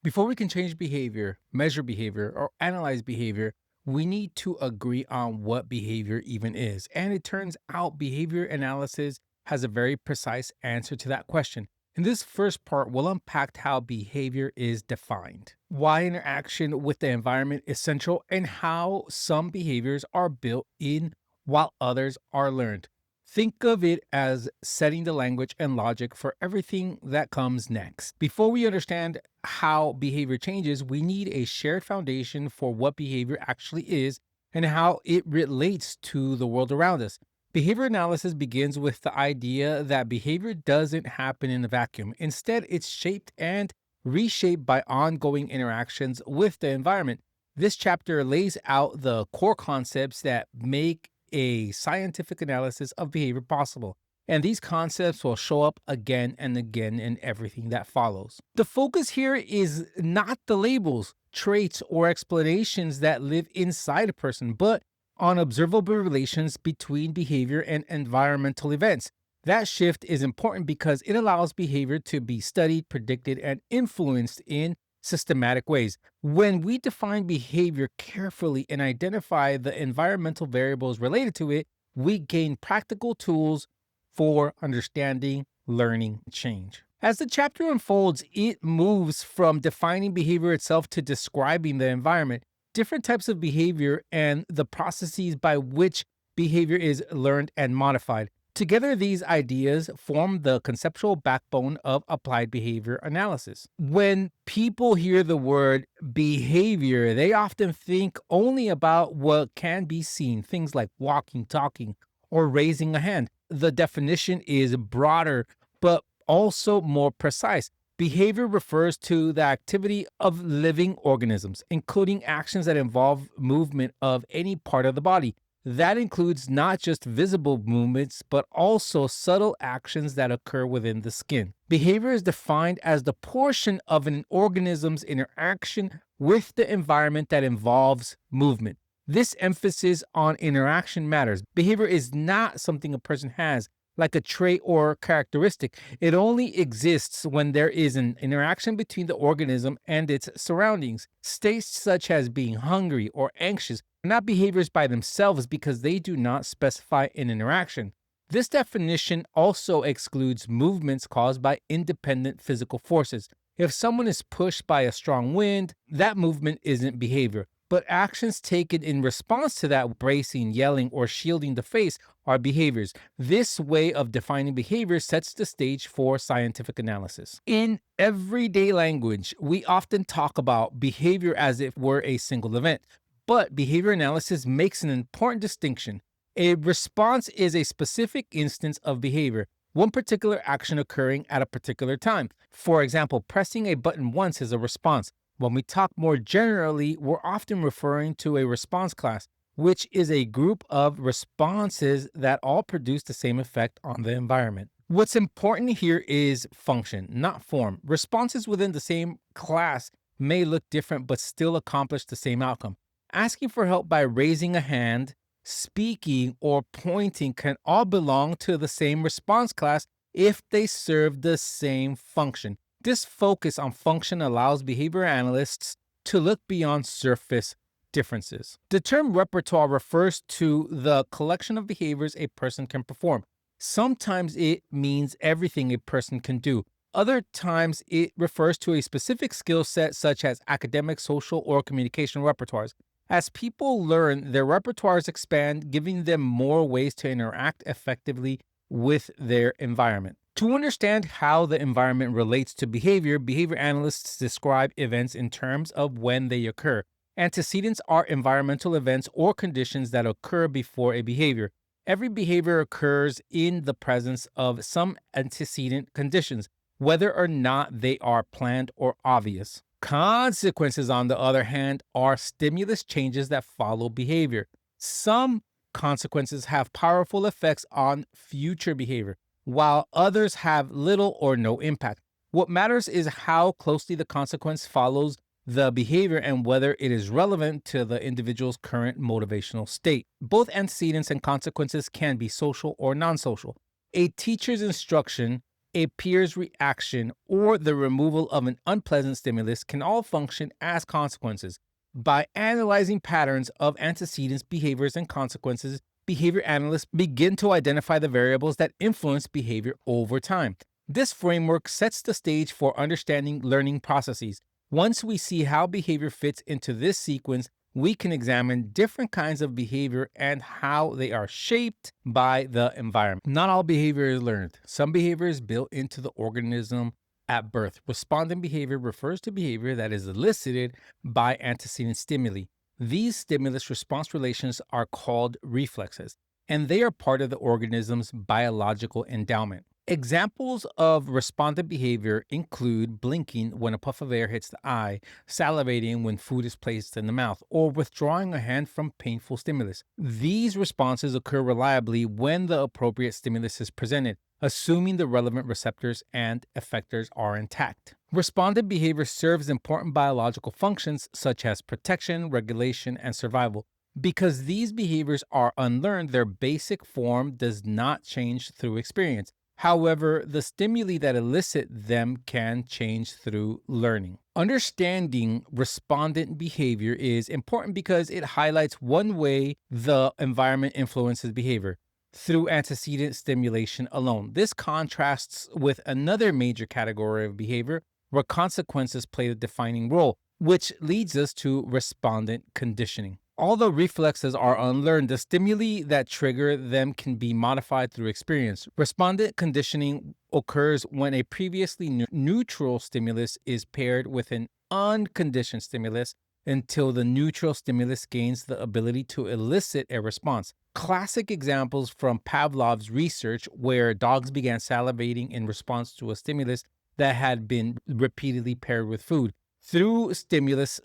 Before we can change behavior, measure behavior, or analyze behavior, we need to agree on what behavior even is. And it turns out behavior analysis has a very precise answer to that question. In this first part, we'll unpack how behavior is defined, why interaction with the environment is central, and how some behaviors are built in while others are learned. Think of it as setting the language and logic for everything that comes next. Before we understand how behavior changes, we need a shared foundation for what behavior actually is and how it relates to the world around us. Behavior analysis begins with the idea that behavior doesn't happen in a vacuum. Instead, it's shaped and reshaped by ongoing interactions with the environment. This chapter lays out the core concepts that make a scientific analysis of behavior possible. And these concepts will show up again and again in everything that follows. The focus here is not the labels, traits, or explanations that live inside a person, but on observable relations between behavior and environmental events. That shift is important because it allows behavior to be studied, predicted, and influenced in systematic ways. When we define behavior carefully and identify the environmental variables related to it, we gain practical tools for understanding, learning, change. As the chapter unfolds, it moves from defining behavior itself to describing the environment, different types of behavior, and the processes by which behavior is learned and modified. Together, these ideas form the conceptual backbone of applied behavior analysis. When people hear the word behavior, they often think only about what can be seen, things like walking, talking, or raising a hand. The definition is broader, but also more precise. Behavior refers to the activity of living organisms, including actions that involve movement of any part of the body. That includes not just visible movements, but also subtle actions that occur within the skin. Behavior is defined as the portion of an organism's interaction with the environment that involves movement. This emphasis on interaction matters. Behavior is not something a person has, like a trait or characteristic. It only exists when there is an interaction between the organism and its surroundings. States such as being hungry or anxious are not behaviors by themselves because they do not specify an interaction. This definition also excludes movements caused by independent physical forces. If someone is pushed by a strong wind, that movement isn't behavior. But actions taken in response to that, bracing, yelling, or shielding the face, are behaviors. This way of defining behavior sets the stage for scientific analysis. In everyday language, we often talk about behavior as if we're a single event, but behavior analysis makes an important distinction. A response is a specific instance of behavior, one particular action occurring at a particular time. For example, pressing a button once is a response. When we talk more generally, we're often referring to a response class, which is a group of responses that all produce the same effect on the environment. What's important here is function, not form. Responses within the same class may look different but still accomplish the same outcome. Asking for help by raising a hand, speaking, or pointing can all belong to the same response class if they serve the same function. This focus on function allows behavior analysts to look beyond surface differences. The term repertoire refers to the collection of behaviors a person can perform. Sometimes it means everything a person can do. Other times it refers to a specific skill set such as academic, social, or communication repertoires. As people learn, their repertoires expand, giving them more ways to interact effectively with their environment. To understand how the environment relates to behavior, behavior analysts describe events in terms of when they occur. Antecedents are environmental events or conditions that occur before a behavior. Every behavior occurs in the presence of some antecedent conditions, whether or not they are planned or obvious. Consequences, on the other hand, are stimulus changes that follow behavior. Some consequences have powerful effects on future behavior, while others have little or no impact. What matters is how closely the consequence follows the behavior and whether it is relevant to the individual's current motivational state. Both antecedents and consequences can be social or non-social. A teacher's instruction a peer's reaction, or the removal of an unpleasant stimulus can all function as consequences. By analyzing patterns of antecedents, behaviors, and consequences, behavior analysts begin to identify the variables that influence behavior over time. This framework sets the stage for understanding learning processes. Once we see how behavior fits into this sequence, we can examine different kinds of behavior and how they are shaped by the environment. Not all behavior is learned. Some behavior is built into the organism at birth. Respondent behavior refers to behavior that is elicited by antecedent stimuli. These stimulus response relations are called reflexes, and they are part of the organism's biological endowment. Examples of respondent behavior include blinking when a puff of air hits the eye, salivating when food is placed in the mouth, or withdrawing a hand from painful stimulus. These responses occur reliably when the appropriate stimulus is presented, assuming the relevant receptors and effectors are intact. Respondent behavior serves important biological functions such as protection, regulation, and survival. Because these behaviors are unlearned, their basic form does not change through experience. However, the stimuli that elicit them can change through learning. Understanding respondent behavior is important because it highlights one way the environment influences behavior through antecedent stimulation alone. This contrasts with another major category of behavior where consequences play a defining role, which leads us to respondent conditioning. Although reflexes are unlearned, the stimuli that trigger them can be modified through experience. Respondent conditioning occurs when a previously neutral stimulus is paired with an unconditioned stimulus until the neutral stimulus gains the ability to elicit a response. Classic examples from Pavlov's research, where dogs began salivating in response to a stimulus that had been repeatedly paired with food. Through stimulus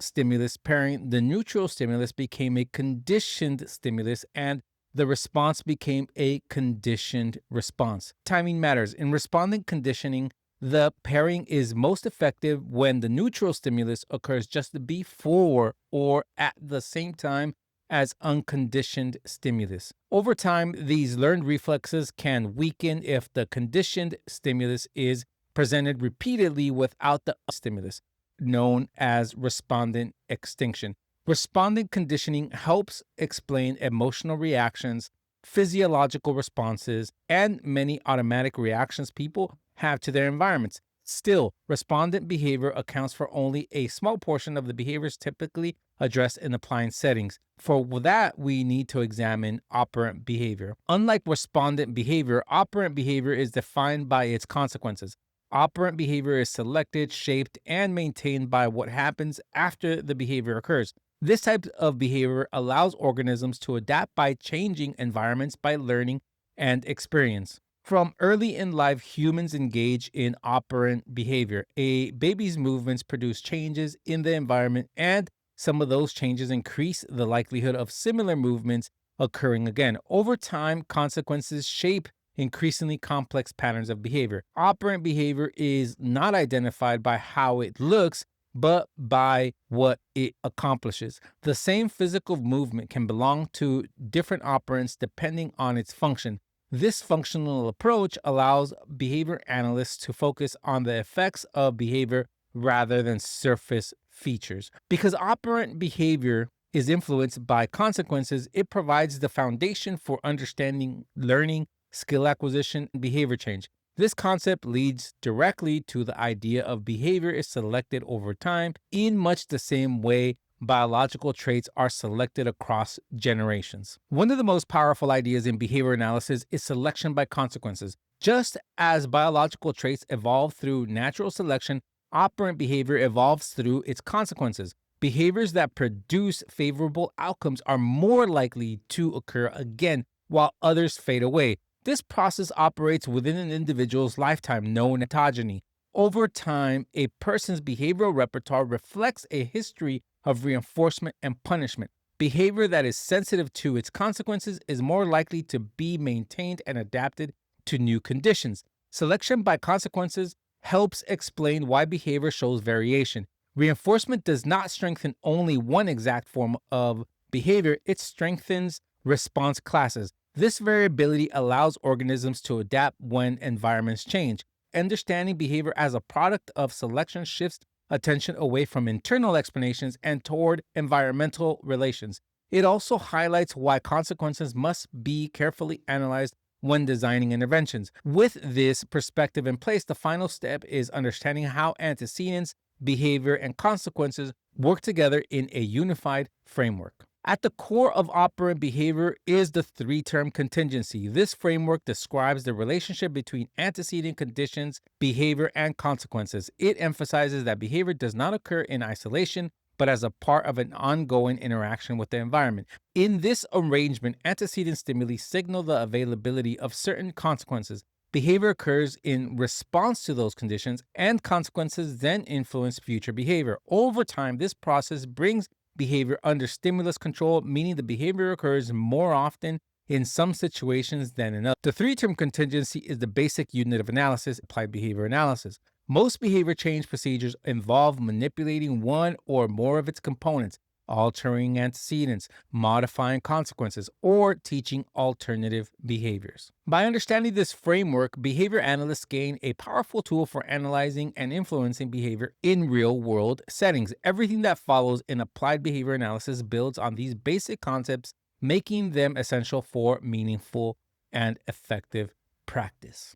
pairing, the neutral stimulus became a conditioned stimulus and the response became a conditioned response. Timing matters. In respondent conditioning, the pairing is most effective when the neutral stimulus occurs just before or at the same time as unconditioned stimulus. Over time, these learned reflexes can weaken if the conditioned stimulus is presented repeatedly without the stimulus, known as respondent extinction. Respondent conditioning helps explain emotional reactions, physiological responses, and many automatic reactions people have to their environments. Still, respondent behavior accounts for only a small portion of the behaviors typically addressed in appliance settings. For that, we need to examine operant behavior. Unlike respondent behavior, operant behavior is defined by its consequences. Operant behavior is selected, shaped, and maintained by what happens after the behavior occurs. This type of behavior allows organisms to adapt by changing environments by learning and experience. From early in life, humans engage in operant behavior. A baby's movements produce changes in the environment, and some of those changes increase the likelihood of similar movements occurring again. Over time, consequences shape increasingly complex patterns of behavior. Operant behavior is not identified by how it looks, but by what it accomplishes. The same physical movement can belong to different operants depending on its function. This functional approach allows behavior analysts to focus on the effects of behavior rather than surface features. Because operant behavior is influenced by consequences, it provides the foundation for understanding learning, skill acquisition, and behavior change. This concept leads directly to the idea of behavior is selected over time in much the same way biological traits are selected across generations. One of the most powerful ideas in behavior analysis is selection by consequences. Just as biological traits evolve through natural selection, operant behavior evolves through its consequences. Behaviors that produce favorable outcomes are more likely to occur again, while others fade away. This process operates within an individual's lifetime, known as ontogeny. Over time, a person's behavioral repertoire reflects a history of reinforcement and punishment. Behavior that is sensitive to its consequences is more likely to be maintained and adapted to new conditions. Selection by consequences helps explain why behavior shows variation. Reinforcement does not strengthen only one exact form of behavior, it strengthens response classes. This variability allows organisms to adapt when environments change. understanding behavior as a product of selection shifts attention away from internal explanations and toward environmental relations. It also highlights why consequences must be carefully analyzed when designing interventions. With this perspective in place, the final step is understanding how antecedents, behavior, and consequences work together in a unified framework. At the core of operant behavior is the three-term contingency. This framework describes the relationship between antecedent conditions, behavior, and consequences. It emphasizes that behavior does not occur in isolation, but as a part of an ongoing interaction with the environment. In this arrangement, antecedent stimuli signal the availability of certain consequences. Behavior occurs in response to those conditions, and consequences then influence future behavior. Over time, this process brings behavior under stimulus control, meaning the behavior occurs more often in some situations than in others. The three-term contingency is the basic unit of analysis, applied behavior analysis. Most behavior change procedures involve manipulating one or more of its components, altering antecedents, modifying consequences, or teaching alternative behaviors. By understanding this framework, behavior analysts gain a powerful tool for analyzing and influencing behavior in real-world settings. Everything that follows in applied behavior analysis builds on these basic concepts, making them essential for meaningful and effective practice.